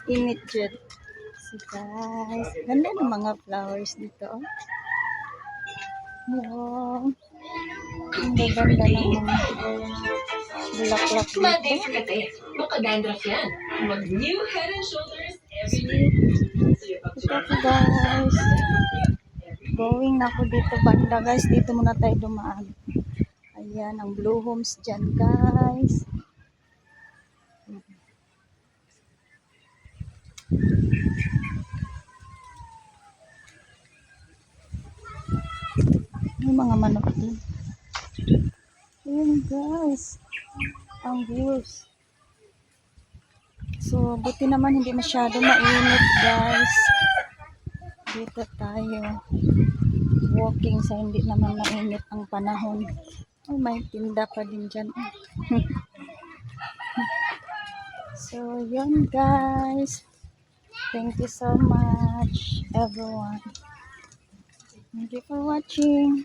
Init dyan. So guys, ganda ng mga flowers dito. Wow. Ang ganda ng mga bulaklak Monday dito. for kate. Makadandruff yan. Mag-new Head and Shoulders every day. Ito ako guys. Going na ako dito banda guys. Dito muna tayo dumaan. Ayan, ang blue homes dyan guys. May mga manok din. Ayan guys. Ang views. So, buti naman hindi masyado mainit guys. Dito tayo. Walking sa hindi naman mainit ang panahon. Oh, may tinda pa din dyan. So, yun guys. Thank you so much, everyone. Thank you for watching.